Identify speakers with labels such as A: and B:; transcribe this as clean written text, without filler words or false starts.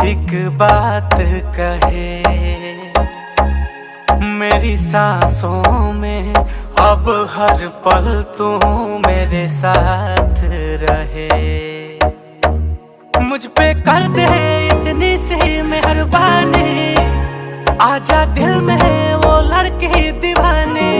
A: एक बात कहे, मेरी सांसों में अब हर पल तू मेरे साथ रहे। मुझ पे कर दे इतनी सी मेहरबानी, आजा दिल में वो लड़की दीवानी।